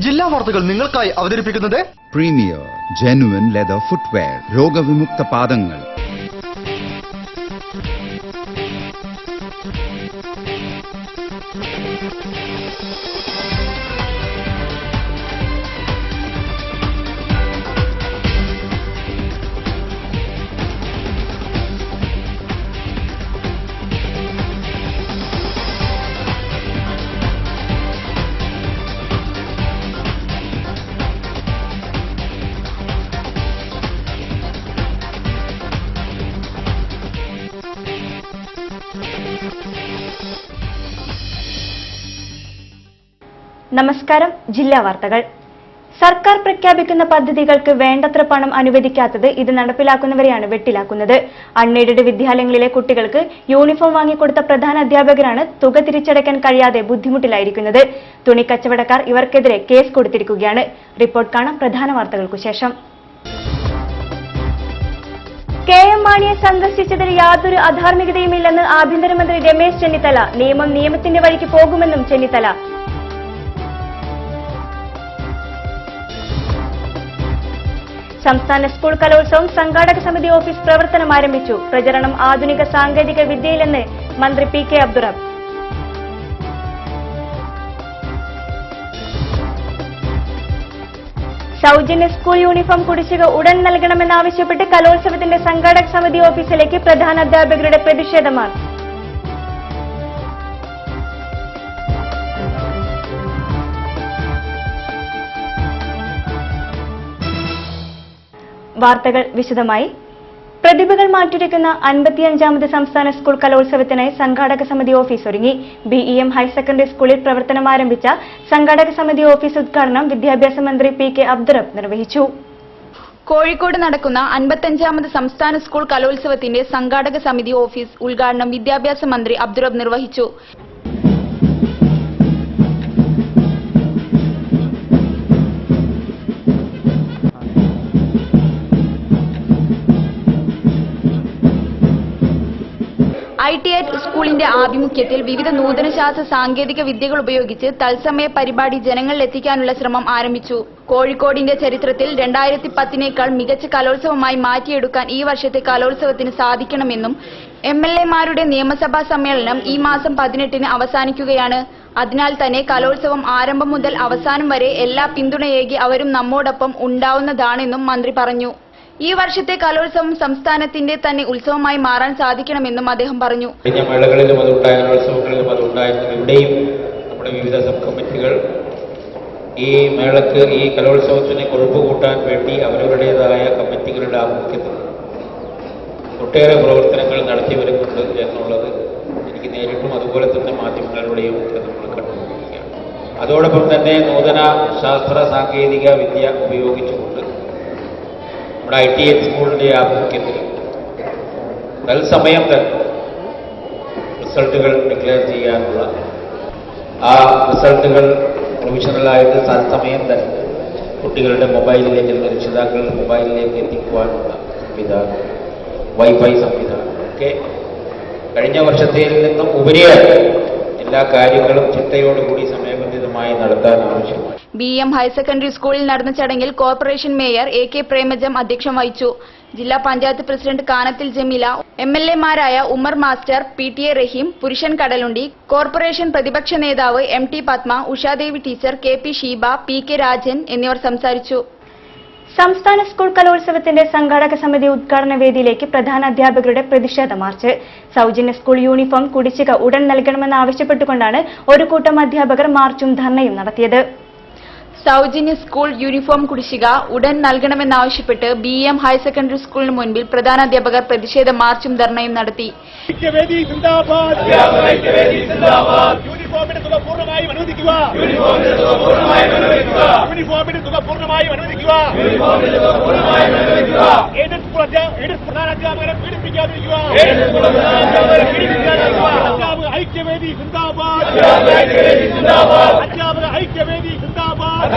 ജില്ലാ വാർത്തകൾ നിങ്ങൾക്കായി അവതരിപ്പിക്കുന്നത് പ്രീമിയർ ജെനുവിൻ ലെതർ ഫുട്വെയർ, രോഗവിമുക്ത പാദങ്ങൾ. നമസ്കാരം. ജില്ലാ വാർത്തകൾ. സർക്കാർ പ്രഖ്യാപിക്കുന്ന പദ്ധതികൾക്ക് വേണ്ടത്ര പണം അനുവദിക്കാത്തത് ഇത് നടപ്പിലാക്കുന്നവരെയാണ് വെട്ടിലാക്കുന്നത്. അൺഎയ്ഡഡ് വിദ്യാലയങ്ങളിലെ കുട്ടികൾക്ക് യൂണിഫോം വാങ്ങിക്കൊടുത്ത പ്രധാന അധ്യാപകരാണ് തുക തിരിച്ചടയ്ക്കാൻ കഴിയാതെ ബുദ്ധിമുട്ടിലായിരിക്കുന്നത്. തുണിക്കച്ചവടക്കാർ ഇവർക്കെതിരെ കേസ് കൊടുത്തിരിക്കുകയാണ്. റിപ്പോർട്ട് കാണാം പ്രധാന വാർത്തകൾക്കു ശേഷം. KM മാണിയെ സന്ദർശിച്ചതിൽ യാതൊരു അധാർമികതയുമില്ലെന്ന് ആഭ്യന്തരമന്ത്രി രമേശ് ചെന്നിത്തല. നിയമം നിയമത്തിന്റെ വഴിക്ക് പോകുമെന്നും ചെന്നിത്തല. സംസ്ഥാന സ്കൂൾ കലോത്സവം സംഘാടക സമിതി ഓഫീസ് പ്രവർത്തനം ആരംഭിച്ചു. പ്രചരണം ആധുനിക സാങ്കേതിക വിദ്യയിലെന്ന് മന്ത്രി PK അബ്ദുറബ്. സൗജന്യ സ്കൂൾ യൂണിഫോം കുടിശ്ശിക ഉടൻ നൽകണമെന്നാവശ്യപ്പെട്ട് കലോത്സവത്തിന്റെ സംഘാടക സമിതി ഓഫീസിലേക്ക് പ്രധാനാധ്യാപകരുടെ പ്രതിഷേധ മാർച്ച്. വാർത്തകൾ വിശദമായി. പ്രതിഭകൾ മാറ്റുരയ്ക്കുന്ന 55ാമത് സംസ്ഥാന സ്കൂൾ കലോത്സവത്തിനായി സംഘാടക സമിതി ഓഫീസ് ഒരുങ്ങി. BEM ഹയർ സെക്കൻഡറി സ്കൂളിൽ പ്രവർത്തനം ആരംഭിച്ച സംഘാടക സമിതി ഓഫീസ് ഉദ്ഘാടനം വിദ്യാഭ്യാസ മന്ത്രി PK അബ്ദുറബ് നിർവഹിച്ചു. കോഴിക്കോട് നടക്കുന്ന 55ാമത് സംസ്ഥാന സ്കൂൾ കലോത്സവത്തിന്റെ സംഘാടക സമിതി ഓഫീസ് ഉദ്ഘാടനം വിദ്യാഭ്യാസ മന്ത്രി അബ്ദുറബ് നിർവഹിച്ചു. ITI സ്കൂളിന്റെ ആഭിമുഖ്യത്തിൽ വിവിധ നൂതന ശാസ്ത്ര സാങ്കേതിക വിദ്യകൾ ഉപയോഗിച്ച് തത്സമയ പരിപാടി ജനങ്ങളിൽ എത്തിക്കാനുള്ള ശ്രമം ആരംഭിച്ചു. കോഴിക്കോടിന്റെ ചരിത്രത്തിൽ 2010നേക്കാൾ മികച്ച കലോത്സവമായി മാറ്റിയെടുക്കാൻ ഈ വർഷത്തെ കലോത്സവത്തിന് സാധിക്കണമെന്നും MLA-മാരുടെ നിയമസഭാ സമ്മേളനം ഈ മാസം 18-ന് അവസാനിക്കുകയാണ്. അതിനാൽ തന്നെ കലോത്സവം ആരംഭം മുതൽ അവസാനം വരെ എല്ലാ പിന്തുണയേകി അവരും നമ്മോടൊപ്പം ഉണ്ടാവുന്നതാണെന്നും മന്ത്രി പറഞ്ഞു. ഈ വർഷത്തെ കലോത്സവം സംസ്ഥാനത്തിന്റെ തന്നെ ഉത്സവമായി മാറാൻ സാധിക്കണമെന്നും അദ്ദേഹം പറഞ്ഞു. കഴിഞ്ഞ മേളകളിലും അതുണ്ടായ കലോത്സവങ്ങളിലും അതുണ്ടായിരുന്നു. ഇവിടെയും നമ്മുടെ വിവിധ സബ് കമ്മിറ്റികൾ ഈ മേളക്ക് ഈ കലോത്സവത്തിന് കൊഴുപ്പ് കൂട്ടാൻ വേണ്ടി അവരവരുടേതായ കമ്മിറ്റികളുടെ ആഭിമുഖ്യത്തിൽ ഒട്ടേറെ പ്രവർത്തനങ്ങൾ നടത്തി വരുന്നുണ്ട് എന്നുള്ളത് എനിക്ക് നേരിട്ടും അതുപോലെ തന്നെ മാധ്യമങ്ങളിലൂടെയും ഒക്കെ നമ്മൾ കണ്ടുകൊണ്ടിരിക്കുകയാണ്. അതോടൊപ്പം തന്നെ നൂതന ശാസ്ത്ര സാങ്കേതിക വിദ്യ ഉപയോഗിച്ചുകൊണ്ട് നമ്മുടെ ITI സ്കൂളിൻ്റെ ആഭിമുഖ്യത്തിൽ തത്സമയം തന്നെ റിസൾട്ടുകൾ ഡിക്ലെയർ ചെയ്യാനുള്ള ആ റിസൾട്ടുകൾ പ്രൊവിഷണലായിട്ട് തത്സമയം തന്നെ കുട്ടികളുടെ മൊബൈലിലേക്ക് രക്ഷിതാക്കളുടെ മൊബൈലിലേക്ക് എത്തിക്കുവാനുള്ള സംവിധാനം, വൈഫൈ സംവിധാനം ഒക്കെ കഴിഞ്ഞ വർഷത്തിൽ നിന്നും ഉപരിയായി എല്ലാ കാര്യങ്ങളും ചിട്ടയോടുകൂടി സമയബന്ധിതമായി നടത്താൻ ആവശ്യമാണ്. BEM ഹയർ സെക്കൻഡറി സ്കൂളിൽ നടന്ന ചടങ്ങിൽ കോർപ്പറേഷൻ മേയർ AK പ്രേമജം അധ്യക്ഷം വഹിച്ചു. ജില്ലാ പഞ്ചായത്ത് പ്രസിഡന്റ് കാനത്തിൽ ജമീല, MLA-മാരായ Umar master, PTA Rahim, Purushan Kadalundi, corporation പ്രതിപക്ഷ നേതാവ് MT Padma, Ushadevi teacher, KP Sheeba, PK Rajan എന്നിവർ സംസാരിച്ചു. സംസ്ഥാന സ്കൂൾ കലോത്സവത്തിന്റെ സംഘാടക സമിതി ഉദ്ഘാടന വേദിയിലേക്ക് പ്രധാന അധ്യാപകരുടെ പ്രതിഷേധ മാർച്ച്. സൗജന്യ സ്കൂൾ യൂണിഫോം കുടിശ്ശിക ഉടൻ നൽകണമെന്നാവശ്യപ്പെട്ടുകൊണ്ടാണ് ഒരു കൂട്ടം അധ്യാപകർ മാർച്ചും ധർണയും നടത്തിയത്. സൗജന്യ സ്കൂൾ യൂണിഫോം കുടിശ്ശിക ഉടൻ നൽകണമെന്നാവശ്യപ്പെട്ട് BEM ഹയർ സെക്കൻഡറി സ്കൂളിന് മുൻപിൽ പ്രധാനാധ്യാപകർ പ്രതിഷേധ മാർച്ചും ധർണയും നടത്തി. യൂണിഫോമിന്റെ തുക പൂർണ്ണമായും അനുവദിക്കുക. എയ്ഡഡ് പ്രധാനാധ്യാപകരെ പീഡിപ്പിക്കാതിരിക്കുക. അധ്യാപക ഐക്യവേദി സിന്ദാബാദ്. അധ്യാപക ഐക്യവേദി സിന്ദാബാദ്.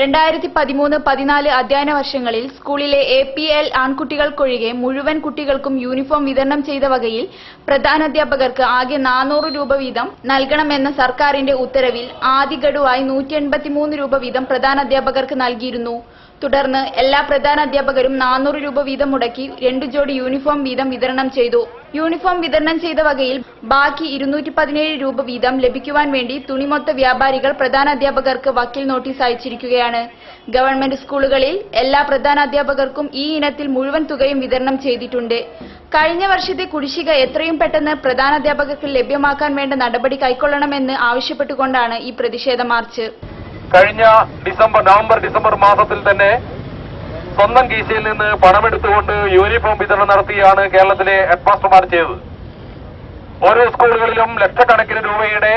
2013-14 അധ്യയന വർഷങ്ങളിൽ സ്കൂളിലെ APL ആൺകുട്ടികൾക്കൊഴികെ മുഴുവൻ കുട്ടികൾക്കും യൂണിഫോം വിതരണം ചെയ്ത വകയിൽ പ്രധാനാധ്യാപകർക്ക് ആകെ 400 രൂപ വീതം നൽകണമെന്ന സർക്കാരിന്റെ ഉത്തരവിൽ ആദ്യ ഗഡുവായി 183 രൂപ വീതം പ്രധാനാധ്യാപകർക്ക് നൽകിയിരുന്നു. തുടർന്ന് എല്ലാ പ്രധാനാധ്യാപകരും 400 രൂപ വീതം മുടക്കി 2 ജോഡി യൂണിഫോം വീതം വിതരണം ചെയ്തു. യൂണിഫോം വിതരണം ചെയ്ത വകയിൽ ബാക്കി 217 രൂപ വീതം ലഭിക്കുവാൻ വേണ്ടി തുണിമൊത്ത വ്യാപാരികൾ പ്രധാനാധ്യാപകർക്ക് വക്കീൽ നോട്ടീസ് അയച്ചിരിക്കുകയാണ്. ഗവൺമെന്റ് സ്കൂളുകളിൽ എല്ലാ പ്രധാനാധ്യാപകർക്കും ഈ ഇനത്തിൽ മുഴുവൻ തുകയും വിതരണം ചെയ്തിട്ടുണ്ട്. കഴിഞ്ഞ വർഷത്തെ കുടിശ്ശിക എത്രയും പെട്ടെന്ന് പ്രധാനാധ്യാപകർക്ക് ലഭ്യമാക്കാൻ വേണ്ട നടപടി കൈക്കൊള്ളണമെന്ന് ആവശ്യപ്പെട്ടുകൊണ്ടാണ് ഈ പ്രതിഷേധ മാർച്ച്. കഴിഞ്ഞ നവംബർ ഡിസംബർ മാസത്തിൽ തന്നെ സ്വന്തം കീശയിൽ നിന്ന് പണമെടുത്തുകൊണ്ട് യൂണിഫോം വിതരണം നടത്തിയാണ് കേരളത്തിലെ ഹെഡ്മാസ്റ്റർമാർ ചെയ്തത്. ഓരോ സ്കൂളുകളിലും ലക്ഷക്കണക്കിന് രൂപയുടെ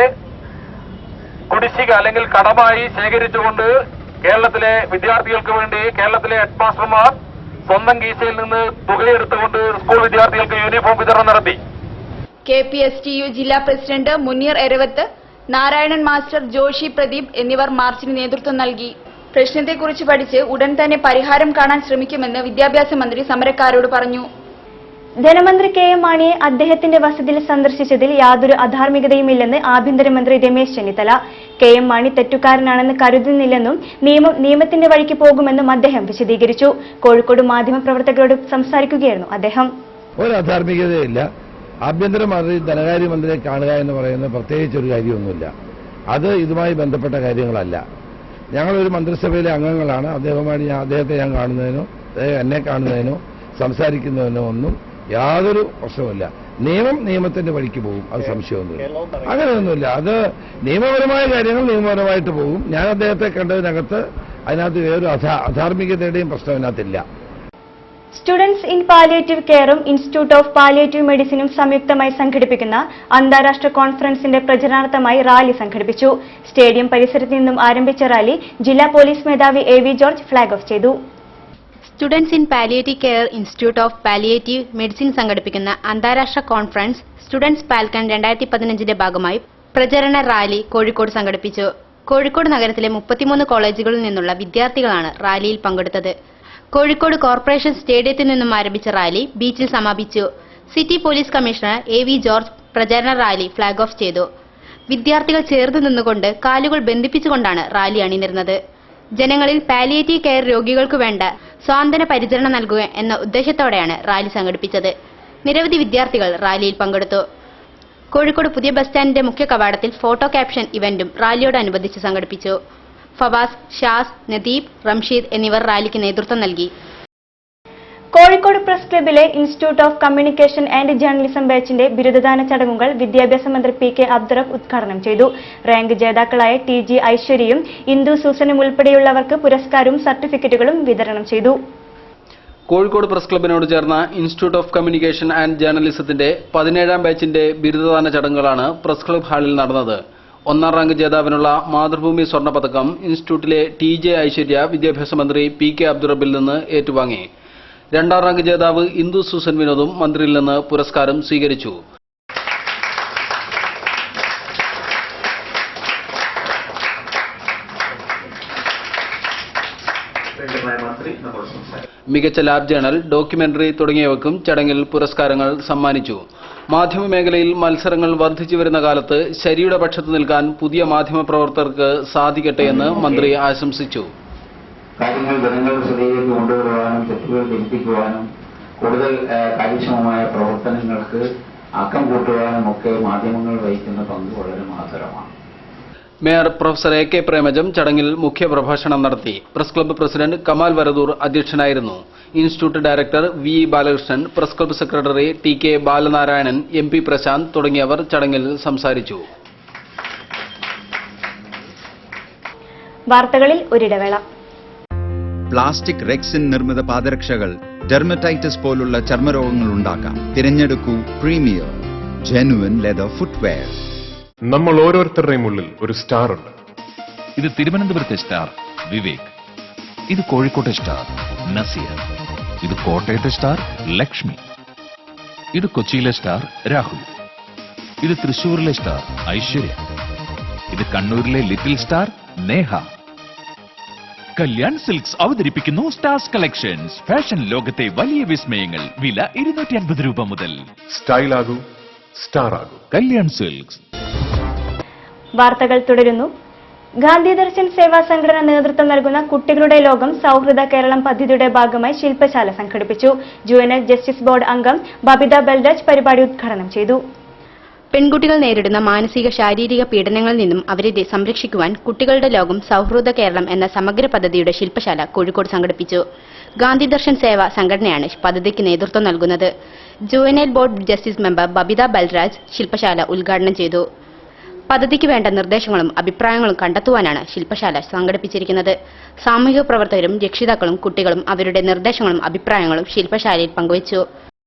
കുടിശ്ശിക അല്ലെങ്കിൽ കടമായി ശേഖരിച്ചുകൊണ്ട് കേരളത്തിലെ വിദ്യാർത്ഥികൾക്ക് വേണ്ടി കേരളത്തിലെ ഹെഡ്മാസ്റ്റർമാർ സ്വന്തം കീശയിൽ നിന്ന് തുകയെടുത്തുകൊണ്ട് സ്കൂൾ വിദ്യാർത്ഥികൾക്ക് യൂണിഫോം വിതരണം നടത്തി. KPSTU ജില്ലാ പ്രസിഡന്റ് മുനീർ എരവത്ത്, നാരായണൻ മാസ്റ്റർ, ജോഷി പ്രദീപ് എന്നിവർ മാർച്ചിന് നേതൃത്വം നൽകി. പ്രശ്നത്തെക്കുറിച്ച് പഠിച്ച് ഉടൻ തന്നെ പരിഹാരം കാണാൻ ശ്രമിക്കുമെന്ന് വിദ്യാഭ്യാസ മന്ത്രി സമരക്കാരോട് പറഞ്ഞു. ധനമന്ത്രി KM മാണിയെ അദ്ദേഹത്തിന്റെ വസതിയിൽ സന്ദർശിച്ചതിൽ യാതൊരു അധാർമികതയുമില്ലെന്ന് ആഭ്യന്തരമന്ത്രി രമേശ് ചെന്നിത്തല. KM മാണി തെറ്റുകാരനാണെന്ന് കരുതുന്നില്ലെന്നും നിയമത്തിന്റെ വഴിക്ക് പോകുമെന്നും അദ്ദേഹം വിശദീകരിച്ചു. കോഴിക്കോട് മാധ്യമപ്രവർത്തകരോട് സംസാരിക്കുകയായിരുന്നു അദ്ദേഹം. ഒരു അധാർമികതയില്ല. ആഭ്യന്തരമന്ത്രി ധനകാര്യമന്ത്രിയെ കാണുക എന്ന് പറയുന്നത് പ്രത്യേകിച്ച് ഒരു കാര്യമൊന്നുമില്ല. അത് ഇതുമായി ബന്ധപ്പെട്ട കാര്യങ്ങളല്ല. ഞങ്ങളൊരു മന്ത്രിസഭയിലെ അംഗങ്ങളാണ്. അദ്ദേഹത്തെ ഞാൻ കാണുന്നതിനോ എന്നെ കാണുന്നതിനോ സംസാരിക്കുന്നതിനോ ഒന്നും യാതൊരു പ്രശ്നവുമില്ല. നിയമത്തിന്റെ വഴിക്ക് പോകും, അത് സംശയമൊന്നുമില്ല. അങ്ങനെയൊന്നുമില്ല. അത് നിയമപരമായ കാര്യങ്ങൾ നിയമപരമായിട്ട് പോകും. ഞാൻ അദ്ദേഹത്തെ കണ്ടതിനകത്ത് അതിനകത്ത് വേറൊരു അധാർമികതയുടെയും പ്രശ്നം അതിനകത്തില്ല. സ്റ്റുഡൻസ് ഇൻ പാലിയേറ്റീവ് കെയറും ഇൻസ്റ്റിറ്റ്യൂട്ട് ഓഫ് പാലിയേറ്റീവ് മെഡിസിനും സംയുക്തമായി സംഘടിപ്പിക്കുന്ന അന്താരാഷ്ട്ര കോൺഫറൻസിന്റെ പ്രചരണാർത്ഥമായി റാലി സംഘടിപ്പിച്ചു. സ്റ്റേഡിയം പരിസരത്ത് നിന്നും ആരംഭിച്ച റാലി ജില്ലാ പോലീസ് മേധാവി AV ജോർജ് ഫ്ളാഗ് ഓഫ് ചെയ്തു. Students in palliative care institute of palliative medicine സംഘടിപ്പിക്കുന്ന അന്താരാഷ്ട്ര കോൺഫറൻസ് സ്റ്റുഡൻസ് പാൽക്കൺ 2015ന്റെ ഭാഗമായി പ്രചരണ റാലി കോഴിക്കോട് സംഘടിപ്പിച്ചു. കോഴിക്കോട് നഗരത്തിലെ 33 കോളേജുകളിൽ നിന്നുള്ള വിദ്യാർത്ഥികളാണ് റാലിയിൽ പങ്കെടുത്തത്. കോഴിക്കോട് കോർപ്പറേഷൻ സ്റ്റേഡിയത്തിൽ നിന്നും ആരംഭിച്ച റാലി ബീച്ചിൽ സമാപിച്ചു. City police commissioner AV George പ്രചരണ റാലി ഫ്ളാഗ് ഓഫ് ചെയ്തു. വിദ്യാർത്ഥികൾ ചേർന്ന് നിന്നുകൊണ്ട് കാലുകൾ ബന്ധിപ്പിച്ചുകൊണ്ടാണ് റാലി അണിനിരുന്നത്. ജനങ്ങളിൽ പാലിയേറ്റീവ് കെയർ രോഗികൾക്ക് വേണ്ട സ്വാന്തന പരിചരണം നൽകുക എന്ന ഉദ്ദേശത്തോടെയാണ് റാലി സംഘടിപ്പിച്ചത്. നിരവധി വിദ്യാർത്ഥികൾ റാലിയിൽ പങ്കെടുത്തു. കോഴിക്കോട് പുതിയ ബസ് സ്റ്റാൻഡിന്റെ മുഖ്യ കവാടത്തിൽ ഫോട്ടോ ക്യാപ്ഷൻ ഇവന്റും റാലിയോടനുബന്ധിച്ച് സംഘടിപ്പിച്ചു. ഫവാസ്, ഷാസ്, നദീബ്, റംഷീദ് എന്നിവർ റാലിക്ക് നേതൃത്വം നൽകി. കോഴിക്കോട് പ്രസ് ക്ലബിലെ institute of communication and journalism ബാച്ചിന്റെ ബിരുദദാന ചടങ്ങുകൾ വിദ്യാഭ്യാസ മന്ത്രി PK അബ്ദുറഫ് ഉദ്ഘാടനം ചെയ്തു. റാങ്ക് ജേതാക്കളായ TG ഐശ്വര്യയും ഇന്ദു സൂസനും ഉൾപ്പെടെയുള്ളവർക്ക് പുരസ്കാരവും സർട്ടിഫിക്കറ്റുകളും വിതരണം ചെയ്തു. കോഴിക്കോട് പ്രസ് ക്ലബിനോട് ചേർന്ന ഇൻസ്റ്റിറ്റ്യൂട്ട് ഓഫ് കമ്മ്യൂണിക്കേഷൻ ആൻഡ് ജേർണലിസത്തിന്റെ 17ാം ബാച്ചിന്റെ ബിരുദദാന ചടങ്ങുകളാണ് പ്രസ് ക്ലബ് ഹാളിൽ നടന്നത്. 1ാം റാങ്ക് ജേതാവിനുള്ള മാതൃഭൂമി സ്വർണ്ണ പതക്കം ഇൻസ്റ്റിറ്റ്യൂട്ടിലെ TJ ഐശ്വര്യ വിദ്യാഭ്യാസ മന്ത്രി PK അബ്ദുറബിൽ നിന്ന് ഏറ്റുവാങ്ങി. 2ാം റാങ്ക് ജേതാവ് ഇന്ദു സൂസൻ വിനോദും മന്ത്രിയിൽ നിന്ന് പുരസ്കാരം സ്വീകരിച്ചു. മികച്ച ലാബ് ജേണൽ, ഡോക്യുമെന്ററി തുടങ്ങിയവയ്ക്കും ചടങ്ങിൽ പുരസ്കാരങ്ങൾ സമ്മാനിച്ചു. മാധ്യമമേഖലയിൽ മത്സരങ്ങൾ വർദ്ധിച്ചു വരുന്ന കാലത്ത് ശരിയുടെ പക്ഷത്ത് നിൽക്കാൻ പുതിയ മാധ്യമപ്രവർത്തകർക്ക് സാധിക്കട്ടെ എന്ന് മന്ത്രി ആശംസിച്ചു. കാര്യങ്ങൾ ജനങ്ങളുടെ ശ്രദ്ധയിലേക്ക് കൊണ്ടുവരുവാനും തെറ്റുകൾ തിരുത്തിക്കുവാനും കൂടുതൽ കാര്യക്ഷമമായ പ്രവർത്തനങ്ങൾക്ക് ആക്കം കൂട്ടുവാനും ഒക്കെ മാധ്യമങ്ങൾ വഹിക്കുന്ന പങ്ക് വളരെ മഹത്തരമാണ്. മേയർ പ്രൊഫസർ AK പ്രേമജം ചടങ്ങിൽ മുഖ്യപ്രഭാഷണം നടത്തി. Press club president Kamal Varadoor അധ്യക്ഷനായിരുന്നു. Institute director VE Balakrishnan, press club secretary TK Balanarayanan, MP Prashanth തുടങ്ങിയവർ ചടങ്ങിൽ സംസാരിച്ചു. വാർത്തകളിൽ ഒരിടവേള. പ്ലാസ്റ്റിക് റെക്സിൻ നിർമ്മിത പാദരക്ഷകൾ ഡെർമറ്റൈറ്റിസ് പോലുള്ള ചർമ്മരോഗങ്ങൾ ഉണ്ടാക്കാം. തിരഞ്ഞെടുക്കൂ പ്രീമിയർ ജെനുവിൻ ലെതർ ഫുട്വെയർ. നമ്മൾ ഓരോരുത്തരുടെയും ഉള്ളിൽ ഒരു സ്റ്റാർ ഉണ്ട്. ഇത് തിരുവനന്തപുരത്തെ സ്റ്റാർ വിവേക്, ഇത് കോഴിക്കോട്ടെ സ്റ്റാർ നസീർ, ഇത് കോട്ടയത്തെ സ്റ്റാർ ലക്ഷ്മി, ഇത് കൊച്ചിയിലെ സ്റ്റാർ രാഹുൽ, ഇത് തൃശൂരിലെ സ്റ്റാർ ഐശ്വര്യ, ഇത് കണ്ണൂരിലെ little star Neha, Kalyan silks അവതരിപ്പിക്കുന്നു സ്റ്റാർസ് കളക്ഷൻസ്. ഫാഷൻ ലോകത്തെ വലിയ വിസ്മയങ്ങൾ. വില 250 രൂപ മുതൽ. സ്റ്റൈൽ ആകൂ, സ്റ്റാർ ആകൂ. കല്യാൺ സിൽക്സ്. വാർത്തകൾ തുടരുന്നു. ഗാന്ധി ദർശൻ സേവാ സംഘടന നേതൃത്വം നൽകുന്ന കുട്ടികളുടെ ലോകം സൗഹൃദ കേരളം പദ്ധതിയുടെ ഭാഗമായി ശില്പശാല സംഘടിപ്പിച്ചു. ജുവനൽ ജസ്റ്റിസ് ബോർഡ് അംഗം ബബിത ബൽരാജ് പരിപാടി ഉദ്ഘാടനം ചെയ്തു. പെൺകുട്ടികൾ നേരിടുന്ന മാനസിക ശാരീരിക പീഡനങ്ങളിൽ നിന്നും അവരെ സംരക്ഷിക്കുവാൻ കുട്ടികളുടെ ലോകം സൗഹൃദ കേരളം എന്ന സമഗ്ര പദ്ധതിയുടെ ശില്പശാല കോഴിക്കോട് സംഘടിപ്പിച്ചു. ഗാന്ധി ദർശൻ സേവാ സംഘടനയാണ് പദ്ധതിക്ക് നേതൃത്വം നൽകുന്നത്. Juvenile board justice member Babitha Balraj ശില്പശാല ഉദ്ഘാടനം ചെയ്തു. പദ്ധതിക്ക് വേണ്ട നിർദ്ദേശങ്ങളും അഭിപ്രായങ്ങളും കണ്ടെത്തുവാനാണ് ശില്പശാല സംഘടിപ്പിച്ചിരിക്കുന്നത്. സാമൂഹിക പ്രവർത്തകരും രക്ഷിതാക്കളും കുട്ടികളും അവരുടെ നിർദ്ദേശങ്ങളും അഭിപ്രായങ്ങളും ശില്പശാലയിൽ പങ്കുവച്ചു.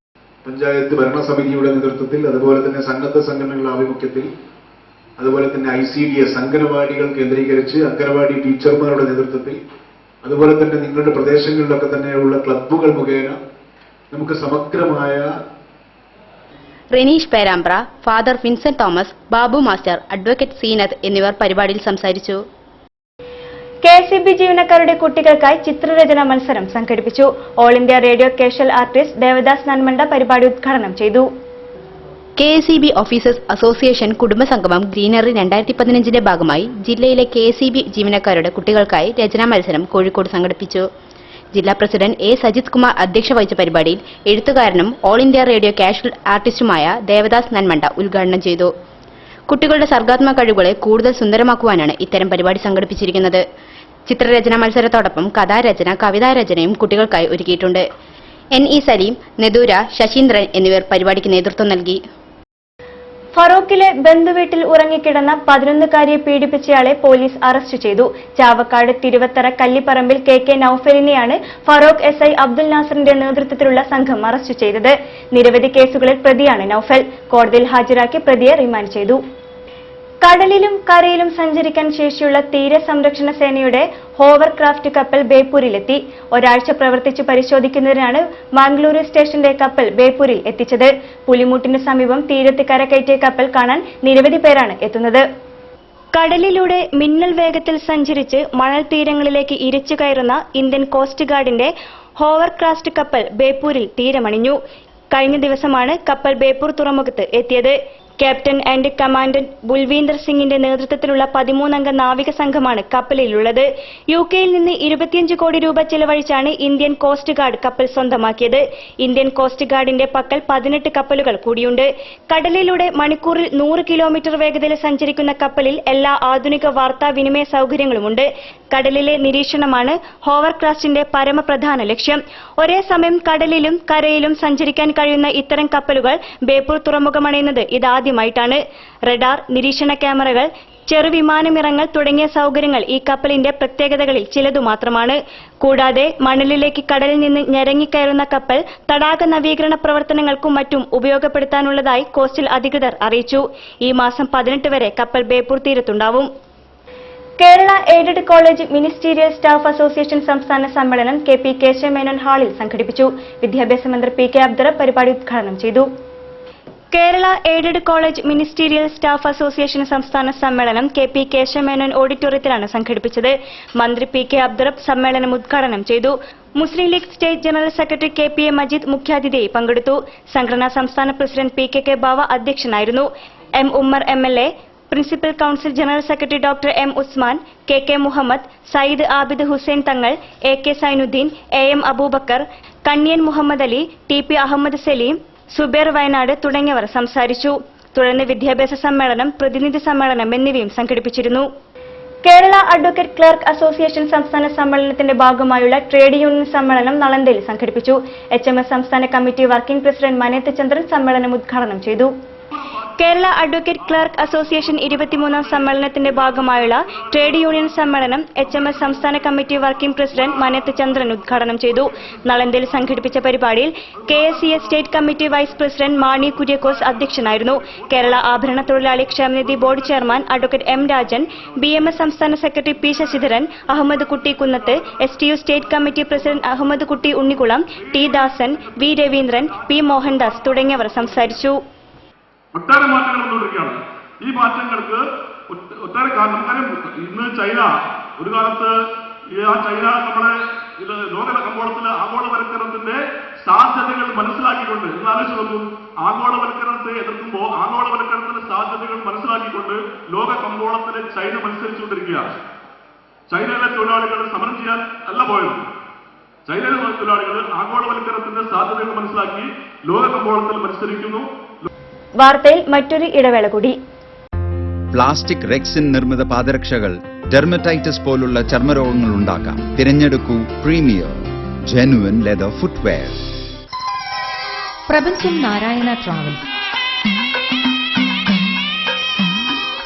പഞ്ചായത്ത് ഭരണസമിതിയുടെ നേതൃത്വത്തിൽ, അതുപോലെ തന്നെ സന്നദ്ധ സംഘടനകളുടെ ആഭിമുഖ്യത്തിൽ, അതുപോലെ തന്നെ ICDS അംഗനവാടികൾ കേന്ദ്രീകരിച്ച് അംഗനവാടി ടീച്ചർമാരുടെ നേതൃത്വത്തിൽ, അതുപോലെ തന്നെ നിങ്ങളുടെ പ്രദേശങ്ങളിലൊക്കെ തന്നെയുള്ള ക്ലബ്ബുകൾ മുഖേന നമുക്ക് സമഗ്രമായ Renish Perambra, father Vincent Thomas, Babu master, advocate Seenath എന്നിവർ പരിപാടിയിൽ സംസാരിച്ചു. KCB ജീവനക്കാരുടെ കുട്ടികൾക്കായി ചിത്രരചന മത്സരം സംഘടിപ്പിച്ചു. All India radio casual artist Devadas Nanmanda പരിപാടി ഉദ്ഘാടനം ചെയ്തു. KCB ഓഫീസേഴ്സ് അസോസിയേഷൻ കുടുംബസംഗമം ഗ്രീനറി 2015ന്റെ ഭാഗമായി ജില്ലയിലെ KCB ജീവനക്കാരുടെ കുട്ടികൾക്കായി രചനാ മത്സരം കോഴിക്കോട് സംഘടിപ്പിച്ചു. ജില്ലാ പ്രസിഡന്റ് A. സജിത് കുമാർ അധ്യക്ഷത വഹിച്ച പരിപാടിയിൽ എഴുത്തുകാരനും ഓൾ ഇന്ത്യ റേഡിയോ കാഷ്വൽ ആർട്ടിസ്റ്റുമായ ദേവദാസ് നന്മണ്ട ഉദ്ഘാടനം ചെയ്തു. കുട്ടികളുടെ സർഗാത്മക കഴിവുകളെ കൂടുതൽ സുന്ദരമാക്കുവാനാണ് ഇത്തരം പരിപാടി സംഘടിപ്പിച്ചിരിക്കുന്നത്. ചിത്രരചനാ മത്സരത്തോടൊപ്പം കഥാരചന, കവിതാരചനയും കുട്ടികൾക്കായി ഒരുക്കിയിട്ടുണ്ട്. NE സലീം, നെദൂര, ശശീന്ദ്രൻ എന്നിവർ പരിപാടിക്ക് നേതൃത്വം നൽകി. ഫറോക്കിലെ ബന്ധുവീട്ടിൽ ഉറങ്ങിക്കിടന്ന 11-കാരിയെ പീഡിപ്പിച്ചയാളെ പോലീസ് അറസ്റ്റ് ചെയ്തു. ചാവക്കാട് തിരുവത്തറ കല്ലിപ്പറമ്പിൽ KK നൌഫലിനെയാണ് ഫറോക്ക് SI അബ്ദുൽ നാസറിന്റെ നേതൃത്വത്തിലുള്ള സംഘം അറസ്റ്റ് ചെയ്തത്. നിരവധി കേസുകളിൽ പ്രതിയാണ് നൌഫൽ. കോടതിയിൽ ഹാജരാക്കി പ്രതിയെ റിമാൻഡ് ചെയ്തു. കടലിലും കരയിലും സഞ്ചരിക്കാൻ ശേഷിയുള്ള തീരസംരക്ഷണ സേനയുടെ ഹോവർ ക്രാഫ്റ്റ് കപ്പൽ ബേപ്പൂരിലെത്തി. ഒരാഴ്ച പ്രവർത്തിച്ച് പരിശോധിക്കുന്നതിനാണ് മംഗളൂരു സ്റ്റേഷന്റെ കപ്പൽ ബേപ്പൂരിൽ എത്തിച്ചത്. പുലിമുട്ടിന് സമീപം തീരത്ത് കരകയറ്റിയ കപ്പൽ കാണാൻ നിരവധി പേരാണ് എത്തുന്നത്. കടലിലൂടെ മിന്നൽ വേഗത്തിൽ സഞ്ചരിച്ച് മണൽ തീരങ്ങളിലേക്ക് ഇരച്ചു കയറുന്ന ഇന്ത്യൻ കോസ്റ്റ് ഗാർഡിന്റെ ഹോവർ ക്രാഫ്റ്റ് കപ്പൽ ബേപ്പൂരിൽ തീരമണിഞ്ഞു. കഴിഞ്ഞ ദിവസമാണ് കപ്പൽ ബേപ്പൂർ തുറമുഖത്ത് എത്തിയത്. ക്യാപ്റ്റൻ ആൻഡ് കമാൻഡന്റ് ബുൽവീന്ദർ സിംഗിന്റെ നേതൃത്വത്തിലുള്ള 13-അംഗ നാവിക സംഘമാണ് കപ്പലിലുള്ളത്. UK-യിൽ നിന്ന് 25 കോടി രൂപ ചെലവഴിച്ചാണ് ഇന്ത്യൻ കോസ്റ്റ് ഗാർഡ് കപ്പൽ സ്വന്തമാക്കിയത്. ഇന്ത്യൻ കോസ്റ്റ് ഗാർഡിന്റെ പക്കൽ 18 കപ്പലുകൾ കൂടിയുണ്ട്. കടലിലൂടെ മണിക്കൂറിൽ 100 കിലോമീറ്റർ വേഗതയിൽ സഞ്ചരിക്കുന്ന കപ്പലിൽ എല്ലാ ആധുനിക വാർത്താവിനിമയ സൗകര്യങ്ങളുമുണ്ട്. കടലിലെ നിരീക്ഷണമാണ് ഹോവർ ക്രാഫ്റ്റിന്റെ പരമപ്രധാന ലക്ഷ്യം. ഒരേ സമയം കടലിലും കരയിലും സഞ്ചരിക്കാൻ കഴിയുന്ന ഇത്തരം കപ്പലുകൾ ബേപ്പൂർ തുറമുഖമണയുന്നത് ഇതാദ്യമായിട്ടാണ്. റഡാർ, നിരീക്ഷണ ക്യാമറകൾ, ചെറുവിമാനമിറങ്ങൽ തുടങ്ങിയ സൗകര്യങ്ങൾ ഈ കപ്പലിന്റെ പ്രത്യേകതകളിൽ ചിലതു മാത്രമാണ്. കൂടാതെ മണലിലേക്ക് കടലിൽ നിന്ന് ഞെരങ്ങിക്കയറുന്ന കപ്പൽ തടാക നവീകരണ പ്രവർത്തനങ്ങൾക്കും മറ്റും ഉപയോഗപ്പെടുത്താനുള്ളതായി കോസ്റ്റൽ അധികൃതർ അറിയിച്ചു. ഈ മാസം 18 വരെ കപ്പൽ ബേപ്പൂർ തീരത്തുണ്ടാവും. Kerala aided college ministerial staff association സംസ്ഥാന സമ്മേളനം KP കേശവമേനോൻ ഹാളിൽ സംഘടിപ്പിച്ചു. വിദ്യാഭ്യാസ മന്ത്രി PK അബ്ദുറബ് പരിപാടി ഉദ്ഘാടനം ചെയ്തു. Kerala aided college ministerial staff association സംസ്ഥാന സമ്മേളനം KP കേശവമേനോൻ ഓഡിറ്റോറിയത്തിലാണ് സംഘടിപ്പിച്ചത്. മന്ത്രി PK അബ്ദുറബ് സമ്മേളനം ഉദ്ഘാടനം ചെയ്തു. Muslim League state general secretary KPA Majeed മുഖ്യാതിഥിയായി പങ്കെടുത്തു. സംഘടനാ സംസ്ഥാന പ്രസിഡന്റ് PKK ബാവ അധ്യക്ഷനായിരുന്നു. M Ummer MLA, principal council general secretary doctor M Usman, KK Muhammad, Sayyid Abid Hussain Thangal, AK Zainuddin, AM Abubakar, Kanniyan Muhammad Ali, TP Ahmed Saleem, Zubair Wayanad തുടങ്ങിയവർ സംസാരിച്ചു. തുടർന്ന് വിദ്യാഭ്യാസ സമ്മേളനം, പ്രതിനിധി സമ്മേളനം എന്നിവയും സംഘടിപ്പിച്ചിരുന്നു. കേരള അഡ്വക്കേറ്റ് ക്ലർക്ക് അസോസിയേഷൻ സംസ്ഥാന സമ്മേളനത്തിന്റെ ഭാഗമായുള്ള ട്രേഡ് യൂണിയൻ സമ്മേളനം നളന്തയിൽ സംഘടിപ്പിച്ചു. HMS സംസ്ഥാന committee working president Maneth Chandran സമ്മേളനം ഉദ്ഘാടനം ചെയ്തു. കേരള അഡ്വക്കേറ്റ് ക്ലർക്ക് അസോസിയേഷൻ 23ാം സമ്മേളനത്തിന്റെ ഭാഗമായുള്ള ട്രേഡ് യൂണിയൻ സമ്മേളനം HMS സംസ്ഥാന committee working president Maneth Chandran ഉദ്ഘാടനം ചെയ്തു. നളന്തയിൽ സംഘടിപ്പിച്ച പരിപാടിയിൽ KSCA state committee vice president Mani Kuriakose അധ്യക്ഷനായിരുന്നു. കേരള ആഭരണ തൊഴിലാളി ക്ഷേമനിധി board chairman advocate M Rajan, BMS സംസ്ഥാന secretary P Sasidharan, Ahammed Kutty Kunnath, STU state committee president Ahammed Kutty Unnikulam, T ദാസൻ, V രവീന്ദ്രൻ, P മോഹൻദാസ് തുടങ്ങിയവർ സംസാരിച്ചു. ഒട്ടേറെ മാറ്റങ്ങൾ വന്നുകൊണ്ടിരിക്കുകയാണ്. ഈ മാറ്റങ്ങൾക്ക് ഒട്ടേറെ കാരണം, നമുക്കറിയാം, ഇന്ന് ചൈന ഒരു കാലത്ത് ആ ചൈന നമ്മുടെ ഇത് ലോക കമ്പോളത്തിലെ ആഗോളവൽക്കരണത്തിന്റെ സാധ്യതകൾ മനസ്സിലാക്കിക്കൊണ്ട് എന്ന് ആലോചിച്ച് നോക്കൂ. ആഗോളവൽക്കരണത്തെ എതിർക്കുമ്പോൾ ആഗോളവൽക്കരണത്തിന്റെ സാധ്യതകൾ മനസ്സിലാക്കിക്കൊണ്ട് ലോക കമ്പോളത്തിലെ ചൈന മത്സരിച്ചുകൊണ്ടിരിക്കുകയാണ്. ചൈനയിലെ തൊഴിലാളികൾ സമരം ചെയ്യാൻ അല്ല പോയത്. ചൈനയിലെ തൊഴിലാളികൾ ആഗോളവൽക്കരണത്തിന്റെ സാധ്യതകൾ മനസ്സിലാക്കി ലോക കമ്പോളത്തിൽ മത്സരിക്കുന്നു. വാർത്തയിൽ മറ്റൊരു ഇടവേള കൂടി. പ്ലാസ്റ്റിക് റെക്സിൻ നിർമ്മിത പാദരക്ഷകൾ ഡെർമറ്റൈറ്റിസ് പോലുള്ള ചർമ്മരോഗങ്ങൾ ഉണ്ടാക്കാം. തിരഞ്ഞെടുക്കൂ പ്രീമിയർ ജെനുവിൻ ലെതർ ഫുട്വെയർ. പ്രപഞ്ചം നാരായണ ട്രാവൽസ്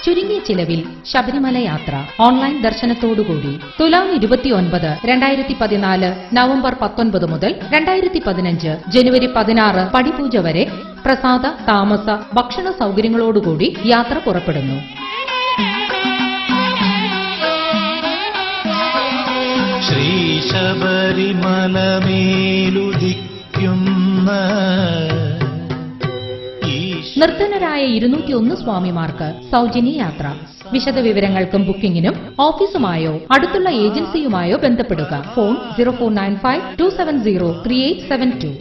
ചുരുങ്ങിയ ചിലവിൽ ശബരിമല യാത്ര ഓൺലൈൻ ദർശനത്തോടുകൂടി തുലാം 29, 2014 നവംബർ 19 മുതൽ 2015 ജനുവരി 16 പടിപൂജ വരെ പ്രസാദ താമസ ഭക്ഷണ സൗകര്യങ്ങളോടുകൂടി യാത്ര പുറപ്പെടുന്നു. ശ്രീ ശബരിമലമേലുദിക്കുന്ന നിർധനരായ 201 സ്വാമിമാർക്ക് സൗജന്യ യാത്ര. വിശദ വിവരങ്ങൾക്കും ബുക്കിംഗിനും ഓഫീസുമായോ അടുത്തുള്ള ഏജൻസിയുമായോ ബന്ധപ്പെടുക. Phone 0495-270-3872.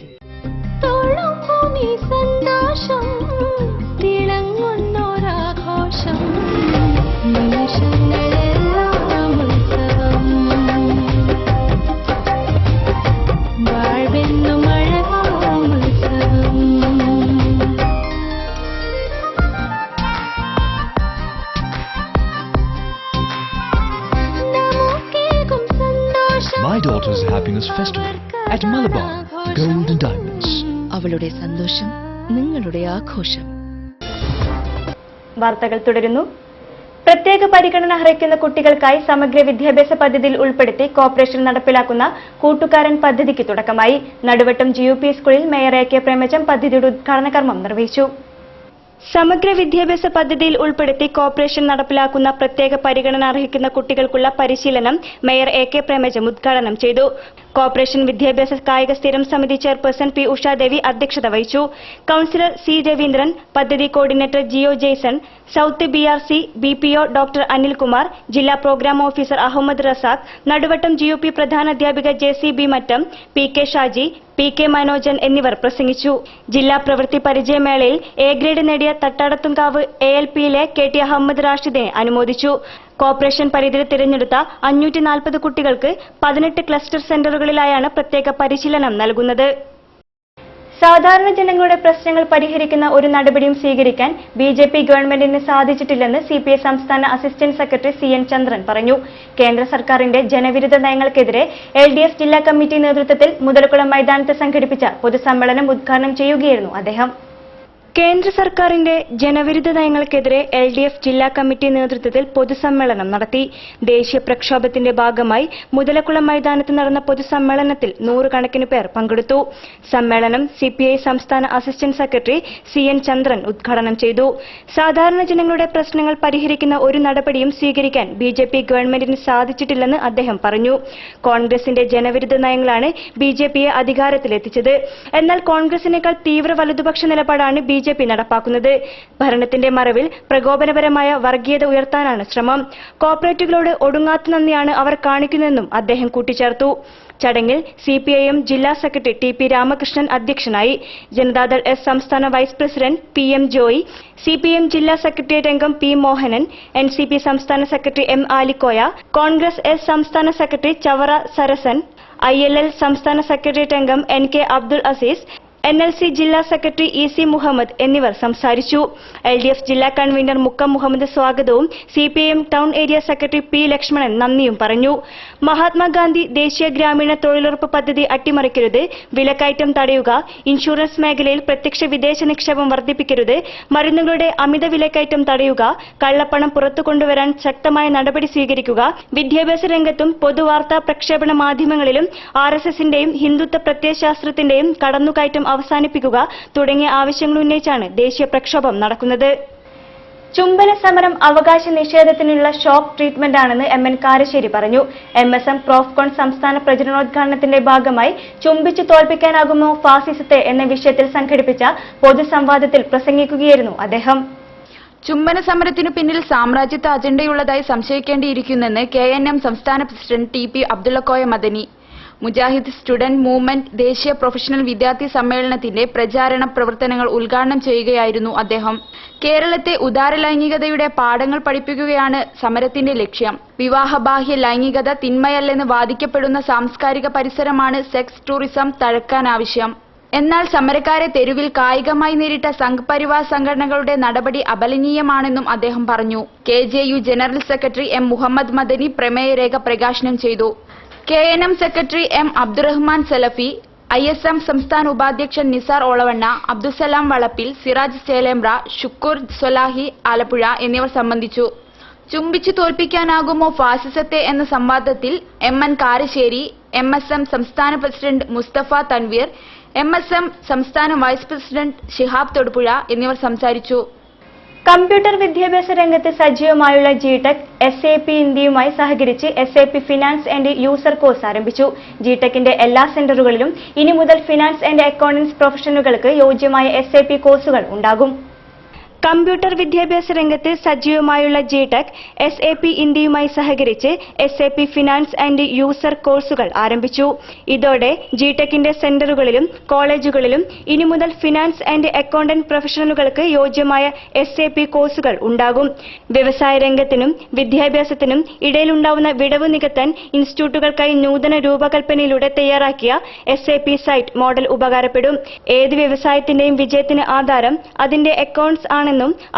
My daughter's happiness festival at Malabar Gold and Diamonds. അവളുടെ സന്തോഷം നിങ്ങളുടെ ആഘോഷം. വാർത്തകൾ തുടരുന്നു. പ്രത്യേക പരിഗണന അർഹിക്കുന്ന കുട്ടികൾക്കായി സമഗ്ര വിദ്യാഭ്യാസ പദ്ധതിയിൽ ഉൾപ്പെടുത്തി കോർപ്പറേഷൻ നടപ്പിലാക്കുന്ന കൂട്ടുകാരൻ പദ്ധതിക്ക് തുടക്കമായി. നടുവട്ടം GUP സ്കൂളിൽ മേയർ AK പ്രേമചന്ദ് പദ്ധതിയുടെ ഉദ്ഘാടന കർമ്മം നിർവഹിച്ചു. സമഗ്ര വിദ്യാഭ്യാസ പദ്ധതിയിൽ ഉൾപ്പെടുത്തി കോർപ്പറേഷൻ നടപ്പിലാക്കുന്ന പ്രത്യേക പരിഗണന അർഹിക്കുന്ന കുട്ടികൾക്കുള്ള പരിശീലനം മേയർ AK പ്രേമചന്ദ് ഉദ്ഘാടനം ചെയ്തു. കോർപ്പറേഷൻ വിദ്യാഭ്യാസ കായിക സ്ഥിരം സമിതി ചെയർപേഴ്സൺ P. ഉഷാദേവി അധ്യക്ഷത വഹിച്ചു. Councillor C. രവീന്ദ്രൻ, പദ്ധതി coordinator GO Jason, south BRC BPO doctor Anilkumar, ജില്ലാ programme officer Ahammed Razak, Naduvattam GUP പ്രധാനാധ്യാപിക JCB Mattam, PK Shaji, PK Manojan എന്നിവർ പ്രസംഗിച്ചു. ജില്ലാ പ്രവൃത്തി പരിചയമേളയിൽ A ഗ്രേഡ് നേടിയ തട്ടാടത്തുംകാവ് ALPയിലെ KT അഹമ്മദ് റാഷിദിനെ അനുമോദിച്ചു. കോർപ്പറേഷൻ പരിധിയിൽ തിരഞ്ഞെടുത്ത 540 കുട്ടികൾക്ക് 18 ക്ലസ്റ്റർ സെന്ററുകളിലായാണ് പ്രത്യേക പരിശീലനം നൽകുന്നത്. സാധാരണ ജനങ്ങളുടെ പ്രശ്നങ്ങൾ പരിഹരിക്കുന്ന ഒരു നടപടിയും സ്വീകരിക്കാൻ BJP ഗവൺമെന്റിന് സാധിച്ചിട്ടില്ലെന്ന് CPI സംസ്ഥാന അസിസ്റ്റന്റ് സെക്രട്ടറി CN ചന്ദ്രൻ പറഞ്ഞു. കേന്ദ്ര സർക്കാരിന്റെ ജനവിരുദ്ധ നയങ്ങൾക്കെതിരെ LDF ജില്ലാ കമ്മിറ്റി നേതൃത്വത്തിൽ മുതലക്കുളം മൈതാനത്ത് സംഘടിപ്പിച്ച പൊതുസമ്മേളനം ഉദ്ഘാടനം ചെയ്യുകയായിരുന്നു അദ്ദേഹം. കേന്ദ്ര സർക്കാരിന്റെ ജനവിരുദ്ധ നയങ്ങൾക്കെതിരെ LDF ജില്ലാ കമ്മിറ്റി നേതൃത്വത്തിൽ പൊതുസമ്മേളനം നടത്തി. ദേശീയ പ്രക്ഷോഭത്തിന്റെ ഭാഗമായി മുതലക്കുളം മൈതാനത്ത് നടന്ന പൊതുസമ്മേളനത്തിൽ 100 കണക്കിന് പേർ പങ്കെടുത്തു. സമ്മേളനം CPI സംസ്ഥാന അസിസ്റ്റന്റ് സെക്രട്ടറി CN ചന്ദ്രൻ ഉദ്ഘാടനം ചെയ്തു. സാധാരണ ജനങ്ങളുടെ പ്രശ്നങ്ങൾ പരിഹരിക്കുന്ന ഒരു നടപടിയും സ്വീകരിക്കാൻ BJP ഗവൺമെന്റിന് സാധിച്ചിട്ടില്ലെന്ന് അദ്ദേഹം പറഞ്ഞു. കോൺഗ്രസിന്റെ ജനവിരുദ്ധ നയങ്ങളാണ് BJPയെ അധികാരത്തിലെത്തിച്ചത്. എന്നാൽ കോൺഗ്രസിനേക്കാൾ തീവ്ര വലതുപക്ഷ നിലപാടാണ് BJP നടപ്പാക്കുന്നത്. ഭരണത്തിന്റെ മറവിൽ പ്രകോപനപരമായ വർഗീയത ഉയർത്താനാണ് ശ്രമം. കോർപ്പറേറ്റുകളോട് ഒടുങ്ങാത്ത നന്ദിയാണ് അവർ കാണിക്കുന്നതെന്നും അദ്ദേഹം കൂട്ടിച്ചേർത്തു. ചടങ്ങിൽ CPIM ജില്ലാ സെക്രട്ടറി TP രാമകൃഷ്ണൻ അധ്യക്ഷനായി. ജനതാദൾ S സംസ്ഥാന vice president PM Joy, CPM ജില്ലാ സെക്രട്ടേറിയറ്റ് അംഗം P മോഹനൻ, NCP സംസ്ഥാന secretary M Alikoya, Congress S സംസ്ഥാന സെക്രട്ടറി ചവറ സരസൻ, ILL സംസ്ഥാന സെക്രട്ടേറിയറ്റ് അംഗം NK അബ്ദുൾ അസീസ്, NLC ജില്ലാ സെക്രട്ടറി EC മുഹമ്മദ് എന്നിവർ സംസാരിച്ചു. LDF ജില്ലാ കൺവീനർ മുക്കം മുഹമ്മദ് സ്വാഗതവും CPIM town area secretary P Lakshmanan നന്ദിയും പറഞ്ഞു. മഹാത്മാഗാന്ധി ദേശീയ ഗ്രാമീണ തൊഴിലുറപ്പ് പദ്ധതി അട്ടിമറിക്കരുത്, വിലക്കയറ്റം തടയുക, ഇൻഷുറൻസ് മേഖലയിൽ പ്രത്യക്ഷ വിദേശ നിക്ഷേപം വർദ്ധിപ്പിക്കരുത്, മരുന്നുകളുടെ അമിത വിലക്കയറ്റം തടയുക, കള്ളപ്പണം പുറത്തു കൊണ്ടുവരാൻ ശക്തമായ നടപടി സ്വീകരിക്കുക, വിദ്യാഭ്യാസ രംഗത്തും പൊതുവാർത്താ പ്രക്ഷേപണ മാധ്യമങ്ങളിലും RSSന്റെയും ഹിന്ദുത്വ പ്രത്യയശാസ്ത്രത്തിന്റെയും കടന്നുകയറ്റം അവസാനിപ്പിക്കുക തുടങ്ങിയ ആവശ്യങ്ങൾ ഉന്നയിച്ചാണ് ദേശീയ പ്രക്ഷോഭം നടക്കുന്നത്. ചുംബന സമരം അവകാശ നിഷേധത്തിനുള്ള ഷോക്ക് ട്രീറ്റ്മെന്റ് ആണെന്ന് MN കാരശ്ശേരി പറഞ്ഞു. MSM പ്രോഫ്കോൺ സംസ്ഥാന പ്രചരണോദ്ഘാടനത്തിന്റെ ഭാഗമായി ചുംബിച്ചു തോൽപ്പിക്കാനാകുമോ ഫാസിസത്തെ എന്ന വിഷയത്തിൽ സംഘടിപ്പിച്ച പൊതുസംവാദത്തിൽ പ്രസംഗിക്കുകയായിരുന്നു അദ്ദേഹം. ചുംബന സമരത്തിനു പിന്നിൽ സാമ്രാജ്യത്വ അജണ്ടയുള്ളതായി സംശയിക്കേണ്ടിയിരിക്കുന്നെന്ന് KNM സംസ്ഥാന president TP Abdullakoya Madani. Mujahid student movement ദേശീയ പ്രൊഫഷണൽ വിദ്യാർത്ഥി സമ്മേളനത്തിന്റെ പ്രചാരണ പ്രവർത്തനങ്ങൾ ഉദ്ഘാടനം ചെയ്യുകയായിരുന്നു അദ്ദേഹം. കേരളത്തെ ഉദാര ലൈംഗികതയുടെ പാഠങ്ങൾ പഠിപ്പിക്കുകയാണ് സമരത്തിന്റെ ലക്ഷ്യം. വിവാഹബാഹ്യ ലൈംഗികത തിന്മയല്ലെന്ന് വാദിക്കപ്പെടുന്ന സാംസ്കാരിക പരിസരമാണ് സെക്സ് ടൂറിസം തഴക്കാനാവശ്യം. എന്നാൽ സമരക്കാരെ തെരുവിൽ കായികമായി നേരിട്ട സംഘ് പരിവാർ സംഘടനകളുടെ നടപടി അപലനീയമാണെന്നും അദ്ദേഹം പറഞ്ഞു. KJU general secretary M Muhammad Madani പ്രമേയരേഖ പ്രകാശനം ചെയ്തു. KNM secretary M Abdurahman Salafi, ISM സംസ്ഥാന ഉപാധ്യക്ഷൻ നിസാർ ഓളവണ്ണ, അബ്ദുസലാം വളപ്പിൽ, സിറാജ് ചേലേമ്പ്ര, ഷുക്കൂർ സ്വലാഹി ആലപ്പുഴ എന്നിവർ സംബന്ധിച്ചു. ചുംബിച്ചു തോൽപ്പിക്കാനാകുമോ ഫാസിസത്തെ എന്ന സംവാദത്തിൽ MN കാരശ്ശേരി, MSM സംസ്ഥാന പ്രസിഡന്റ് മുസ്തഫ തൻവീർ, MSM സംസ്ഥാന വൈസ് പ്രസിഡന്റ് ഷിഹാബ് തൊടുപുഴ എന്നിവർ സംസാരിച്ചു. കമ്പ്യൂട്ടർ വിദ്യാഭ്യാസ രംഗത്ത് സജീവമായുള്ള GTech SAP ഇന്ത്യയുമായി സഹകരിച്ച് SAP finance and user course ആരംഭിച്ചു. GTechന്റെ എല്ലാ സെന്ററുകളിലും ഇനി മുതൽ ഫിനാൻസ് ആൻഡ് അക്കൗണ്ടൻസ് പ്രൊഫഷണലുകൾക്ക് യോജ്യമായ SAP കോഴ്സുകൾ ഉണ്ടാകും. കമ്പ്യൂട്ടർ വിദ്യാഭ്യാസ രംഗത്ത് സജീവമായുള്ള GTech SAP ഇന്ത്യയുമായി സഹകരിച്ച് SAP ഫിനാൻസ് ആൻഡ് യൂസർ കോഴ്സുകൾ ആരംഭിച്ചു. ഇതോടെ GTechന്റെ സെന്ററുകളിലും കോളേജുകളിലും ഇനി മുതൽ ഫിനാൻസ് ആൻഡ് അക്കൗണ്ടന്റ് പ്രൊഫഷണലുകൾക്ക് യോജ്യമായ SAP കോഴ്സുകൾ ഉണ്ടാകും. വ്യവസായ രംഗത്തിനും വിദ്യാഭ്യാസത്തിനും ഇടയിലുണ്ടാവുന്ന വിടവ് നികത്താൻ ഇൻസ്റ്റിറ്റ്യൂട്ടുകൾക്കായി നൂതന രൂപകൽപ്പനയിലൂടെ തയ്യാറാക്കിയ SAP സൈറ്റ് മോഡൽ ഉപകാരപ്പെടും. ഏത് വ്യവസായത്തിന്റെയും വിജയത്തിന് ആധാരം അതിന്റെ അക്കൗണ്ട്സ് ആണ്.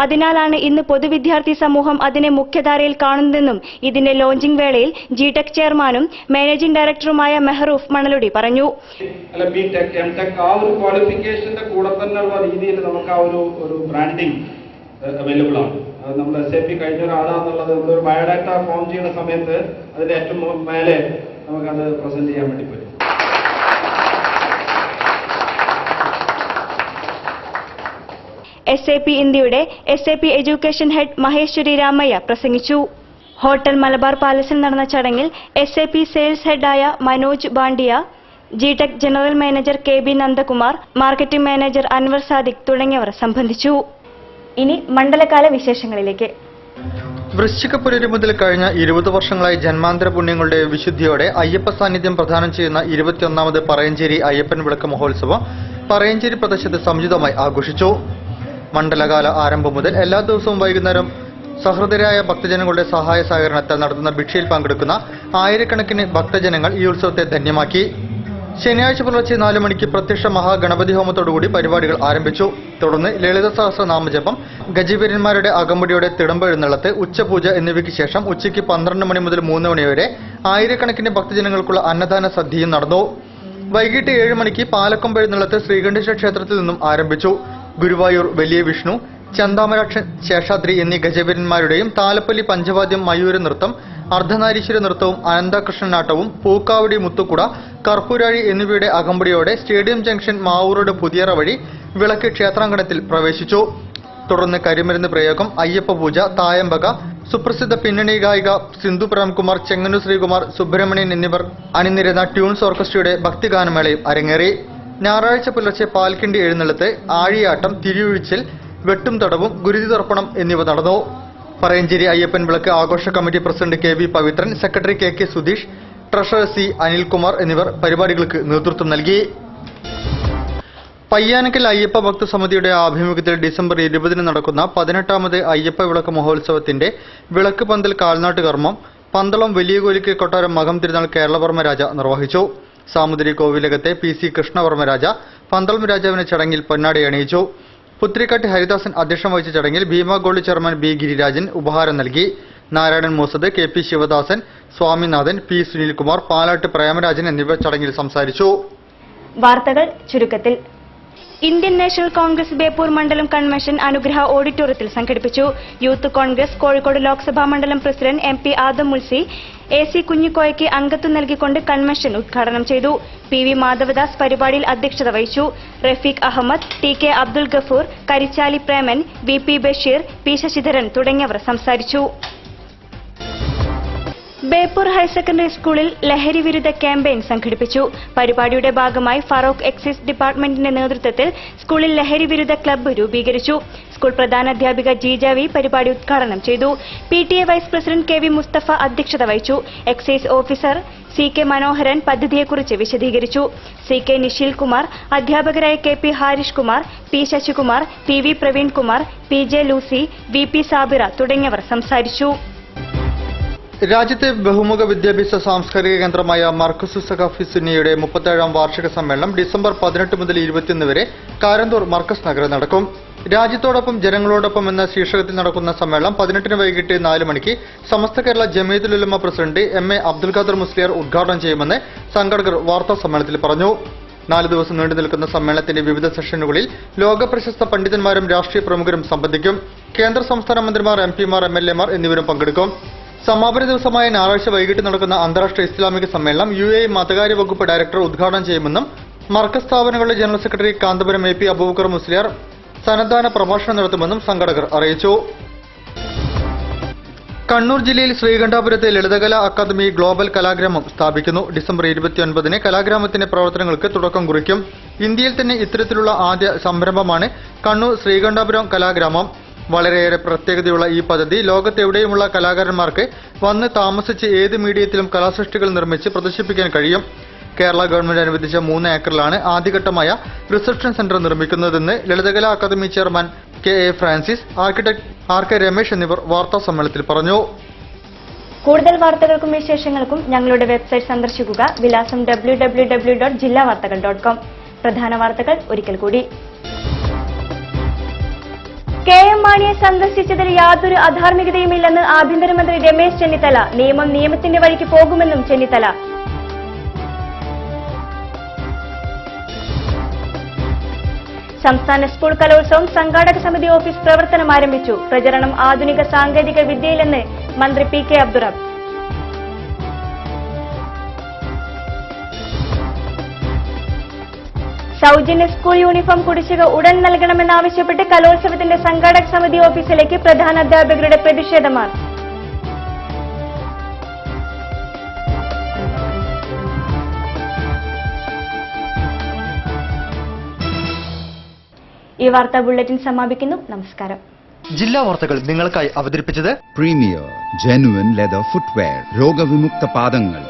അതിനാലാണ് ഇന്ന് പൊതുവിദ്യാർത്ഥി സമൂഹം അതിനെ മുഖ്യധാരയിൽ കാണുന്നതെന്നും ഇതിന്റെ ലോഞ്ചിംഗ് വേളയിൽ GTech ചെയർമാനും മാനേജിംഗ് ഡയറക്ടറുമായ മെഹറൂഫ് മണലുടി പറഞ്ഞു. ആ ഒരു ക്വാളിഫിക്കേഷന്റെ കൂടെ തന്നെയുള്ള രീതിയിൽ നമുക്ക് ആ ഒരു ബ്രാൻഡിങ് അവൈലബിൾ ആണ്. നമ്മൾ SAP കഴിഞ്ഞ ഒരാളാന്നുള്ളത് നമ്മളൊരു ബയോഡാറ്റ ഫോം ചെയ്യുന്ന സമയത്ത് അതിന്റെ ഏറ്റവും മേലെ നമുക്കത് പ്രസന്റ് ചെയ്യാൻ വേണ്ടി പറ്റും. SAP ഇന്ത്യയുടെ SAP education head Maheshwari Ramaiah പ്രസംഗിച്ചു. ഹോട്ടൽ മലബാർ പാലസിൽ നടന്ന ചടങ്ങിൽ SAP സെയിൽസ് ഹെഡായ Manoj Bandia, GTech general manager KB Nandakumar, marketing manager Anwar Sadiq തുടങ്ങിയവർ സംബന്ധിച്ചു. ഇനി മണ്ഡലകാല വിശേഷങ്ങളിലേക്ക്. വൃശ്ചികപ്പുലരി മുതൽ കഴിഞ്ഞ 20 വർഷങ്ങളായി ജന്മാന്തര പുണ്യങ്ങളുടെ വിശുദ്ധിയോടെ അയ്യപ്പ സാന്നിധ്യം പ്രദാനം ചെയ്യുന്ന 21ാമത് പറയഞ്ചേരി അയ്യപ്പൻ വിളക്ക് മഹോത്സവം പറയഞ്ചേരി പ്രദേശത്ത് സമുചിതമായി ആഘോഷിച്ചു. മണ്ഡലകാല ആരംഭം മുതൽ എല്ലാ ദിവസവും വൈകുന്നേരം സഹൃദയരായ ഭക്തജനങ്ങളുടെ സഹായ സഹകരണത്താൽ നടത്തുന്ന ഭിക്ഷയിൽ പങ്കെടുക്കുന്ന ആയിരക്കണക്കിന് ഭക്തജനങ്ങൾ ഈ ഉത്സവത്തെ ധന്യമാക്കി. ശനിയാഴ്ച പുലർച്ചെ 4 മണിക്ക് പ്രത്യക്ഷ മഹാഗണപതി ഹോമത്തോടുകൂടി പരിപാടികൾ ആരംഭിച്ചു. തുടർന്ന് ലളിത സഹസ്രനാമജപം, ഗജവീരന്മാരുടെ അകമ്പടിയോടെ തിടമ്പെഴുന്നള്ളത്ത്, ഉച്ചപൂജ എന്നിവയ്ക്ക് ശേഷം ഉച്ചയ്ക്ക് 12 മണി മുതൽ 3 മണി വരെ ആയിരക്കണക്കിന് ഭക്തജനങ്ങൾക്കുള്ള അന്നദാന സദ്യയും നടന്നു. വൈകിട്ട് 7 മണിക്ക് പാലക്കൊമ്പ് എഴുന്നള്ളത്ത് ശ്രീകണ്ഠേശ്വര ക്ഷേത്രത്തിൽ നിന്നും ആരംഭിച്ചു. ഗുരുവായൂർ വലിയ വിഷ്ണു, ചന്താമരാക്ഷൻ, ശേഷാദ്രി എന്നീ ഗജവീരന്മാരുടെയും താലപ്പല്ലി പഞ്ചവാദ്യം, മയൂര നൃത്തം, അർദ്ധനാരീശ്വര നൃത്തവും അനന്തകൃഷ്ണനാട്ടവും പൂക്കാവടി, മുത്തുക്കുട, കർപ്പൂരാഴി എന്നിവയുടെ അകമ്പടിയോടെ സ്റ്റേഡിയം ജംഗ്ഷൻ മാവൂറോഡ് പുതിയറ വഴി വിളക്ക് ക്ഷേത്രാങ്കണത്തിൽ പ്രവേശിച്ചു. തുടർന്ന് കരിമരുന്ന് പ്രയോഗം, അയ്യപ്പ പൂജ, തായമ്പക, സുപ്രസിദ്ധ പിന്നണി ഗായിക സിന്ധു പ്രേംകുമാർ, ചെങ്ങന്നൂർ ശ്രീകുമാർ, സുബ്രഹ്മണ്യൻ എന്നിവർ അണിനിരുന്ന ട്യൂൺസ് ഓർക്കസ്ട്രയുടെ ഭക്തിഗാനമേളയും അരങ്ങേറി. ഞായറാഴ്ച പുലർച്ചെ പാൽക്കിണ്ടി എഴുന്നള്ളത്ത്, ആഴിയാട്ടം, തിരിയൊഴിച്ചൽ, വെട്ടും തടവും, ഗുരുതി തർപ്പണം എന്നിവ നടന്നു. പറയഞ്ചേരി അയ്യപ്പൻ വിളക്ക് ആഘോഷ committee president KB Pavithran, secretary KK Sudheesh, treasurer C Anilkumar എന്നിവർ പരിപാടികൾക്ക് നേതൃത്വം നൽകി. പയ്യാനക്കൽ അയ്യപ്പ ഭക്ത സമിതിയുടെ ആഭിമുഖ്യത്തിൽ ഡിസംബർ 20 നടക്കുന്ന 18ാമത് അയ്യപ്പ വിളക്ക് മഹോത്സവത്തിന്റെ വിളക്ക് പന്തൽ കാൽനാട്ട് കർമ്മം പന്തളം വലിയ കോലിക്ക് കൊട്ടാരം മകം തിരുനാൾ കേരളവർമ്മ രാജ നിർവഹിച്ചു. സാമുദ്രി കോവിലകത്തെ PC കൃഷ്ണവർമ്മ രാജ പന്തളം രാജാവിന് ചടങ്ങിൽ പൊന്നാടി അണിയിച്ചു. പുത്രിക്കാട്ട് ഹരിദാസൻ അധ്യക്ഷം വഹിച്ച ചടങ്ങിൽ Bhima gold chairman B Girirajan ഉപഹാരം നൽകി. നാരായണൻ മൂസദ്, KP ശിവദാസൻ, സ്വാമിനാഥൻ, P സുനിൽകുമാർ, പാലാട്ട് പ്രേമരാജൻ എന്നിവർ ചടങ്ങിൽ സംസാരിച്ചു. വാർത്തകൾ ചുരുക്കത്തിൽ. ഇന്ത്യൻ നാഷണൽ കോൺഗ്രസ് ബേപ്പൂർ മണ്ഡലം കൺവെൻഷൻ അനുഗ്രഹ ഓഡിറ്റോറിയത്തിൽ സംഘടിപ്പിച്ചു. യൂത്ത് കോൺഗ്രസ് കോഴിക്കോട് ലോക്സഭാ മണ്ഡലം president MP Adam Mulsi AC കുഞ്ഞിക്കോയയ്ക്ക് അംഗത്വം നൽകിക്കൊണ്ട് കൺവെൻഷൻ ഉദ്ഘാടനം ചെയ്തു. PV മാധവദാസ് പരിപാടിയിൽ അധ്യക്ഷത വഹിച്ചു. Rafeeq Ahmed, TK Abdul Gafoor, Karichali Preman, VP Basheer, P Sasidharan തുടങ്ങിയവർ സംസാരിച്ചു. ബേപ്പൂർ ഹയർ സെക്കൻഡറി സ്കൂളിൽ ലഹരി വിരുദ്ധ ക്യാമ്പയിൻ സംഘടിപ്പിച്ചു. പരിപാടിയുടെ ഭാഗമായി ഫറൂഖ് എക്സൈസ് ഡിപ്പാർട്ട്മെന്റിന്റെ നേതൃത്വത്തിൽ സ്കൂളിൽ ലഹരി വിരുദ്ധ ക്ലബ്ബ് രൂപീകരിച്ചു. സ്കൂൾ പ്രധാനാധ്യാപിക ജീജ വി പരിപാടി ഉദ്ഘാടനം ചെയ്തു. PTA vice president KV Musthafa അധ്യക്ഷത വഹിച്ചു. എക്സൈസ് ഓഫീസർ CK മനോഹരൻ പദ്ധതിയെക്കുറിച്ച് വിശദീകരിച്ചു. CK നിഷിൽ കുമാർ, അധ്യാപകരായ KP Harish Kumar, P Sasikumar, PV Praveen Kumar, PJ Lucy, VP Sabira തുടങ്ങിയവർ സംസാരിച്ചു. രാജ്യത്തെ ബഹുമുഖ വിദ്യാഭ്യാസ സാംസ്കാരിക കേന്ദ്രമായ മർക്കസു സഖാഫി സുന്നിയുടെ 37ാം വാർഷിക സമ്മേളനം ഡിസംബർ 18 മുതൽ 21 വരെ കാരന്തൂർ മർക്കസ് നഗറിൽ നടക്കും. രാജ്യത്തോടൊപ്പം ജനങ്ങളോടൊപ്പം എന്ന ശീർഷകത്തിൽ നടക്കുന്ന സമ്മേളനം 18 വൈകിട്ട് 4 മണിക്ക് സമസ്ത കേരള ജമീയത്തുൽ ഉലമ പ്രസിഡന്റ് MA അബ്ദുൽ ഖാദർ മുസ്ലിയാർ ഉദ്ഘാടനം ചെയ്യുമെന്ന് സംഘാടകർ വാർത്താ സമ്മേളനത്തിൽ പറഞ്ഞു. 4 ദിവസം നീണ്ടു നിൽക്കുന്ന സമ്മേളനത്തിന്റെ വിവിധ സെഷനുകളിൽ ലോക പ്രശസ്ത പണ്ഡിതന്മാരും രാഷ്ട്രീയ പ്രമുഖരും സംബന്ധിക്കും. കേന്ദ്ര സംസ്ഥാന മന്ത്രിമാർ, MPമാർ, MLAമാർ എന്നിവരും പങ്കെടുക്കും. സമാപന ദിവസമായ ഞായറാഴ്ച വൈകിട്ട് നടക്കുന്ന അന്താരാഷ്ട്ര ഇസ്ലാമിക സമ്മേളനം UAE മതകാര്യ വകുപ്പ് ഡയറക്ടർ ഉദ്ഘാടനം ചെയ്യുമെന്നും മർക്കസ് സ്ഥാപനങ്ങളുടെ general secretary Kanthapuram AP Aboobacker Musliyar സന്നദ്ധാന പ്രഭാഷണം നടത്തുമെന്നും സംഘാടകർ അറിയിച്ചു. കണ്ണൂർ ജില്ലയിൽ ശ്രീകണ്ഠാപുരത്തെ ലളിതകലാ അക്കാദമി ഗ്ലോബൽ കലാഗ്രാമം സ്ഥാപിക്കുന്നു. ഡിസംബർ 29-ന് കലാഗ്രാമത്തിന്റെ പ്രവർത്തനങ്ങൾക്ക് തുടക്കം കുറിക്കും. ഇന്ത്യയിൽ തന്നെ ഇത്തരത്തിലുള്ള ആദ്യ സംരംഭമാണ് കണ്ണൂർ ശ്രീകണ്ഠാപുരം കലാഗ്രാമം. വളരെയേറെ പ്രത്യേകതയുള്ള ഈ പദ്ധതി ലോകത്തെവിടെയുമുള്ള കലാകാരന്മാർക്ക് വന്ന് താമസിച്ച് ഏത് മീഡിയത്തിലും കലാസൃഷ്ടികൾ നിർമ്മിച്ച് പ്രദർശിപ്പിക്കാൻ കഴിയും. കേരള ഗവൺമെന്റ് അനുവദിച്ച 3 ഏക്കറിലാണ് ആദ്യഘട്ടമായ റിസപ്ഷൻ സെന്റർ നിർമ്മിക്കുന്നതെന്ന് Lalithakala academy chairman KA Francis, architect RK Ramesh എന്നിവർ വാർത്താ സമ്മേളനത്തിൽ പറഞ്ഞു. കൂടുതൽ വാർത്തകൾക്കും വിശേഷങ്ങൾക്കും ഞങ്ങളുടെ വെബ്സൈറ്റ് സന്ദർശിക്കുക. വിലാസം www.jillavartakal.com. പ്രധാന വാർത്തകൾ ഒരിക്കൽ കൂടി. KM മാണിയെ സന്ദർശിച്ചതിൽ യാതൊരു അധാർമികതയുമില്ലെന്ന് ആഭ്യന്തരമന്ത്രി രമേശ് ചെന്നിത്തല. നിയമം നിയമത്തിന്റെ വഴിക്ക് പോകുമെന്നും ചെന്നിത്തല. സംസ്ഥാന സ്കൂൾ കലോത്സവം സംഘാടക സമിതി ഓഫീസ് പ്രവർത്തനം ആരംഭിച്ചു. പ്രചരണം ആധുനിക സാങ്കേതിക വിദ്യയിലെന്ന് മന്ത്രി PK അബ്ദുറബ്. സൗജന്യ സ്കൂൾ യൂണിഫോം കുടിശ്ശിക ഉടൻ നൽകണമെന്നാവശ്യപ്പെട്ട് കലോത്സവത്തിന്റെ സംഘാടക സമിതി ഓഫീസിലേക്ക് പ്രധാനാധ്യാപകരുടെ പ്രതിഷേധ മാർച്ച്. ഈ വാർത്താ ബുള്ളറ്റിൻ സമാപിക്കുന്നു. നമസ്കാരം. ജില്ലാ വാർത്തകൾ നിങ്ങൾക്കായി അവതരിപ്പിച്ചത് പ്രീമിയർ ജെനുവിൻ ലെതർ ഫുട്വെയർ, രോഗവിമുക്ത പാദങ്ങൾ.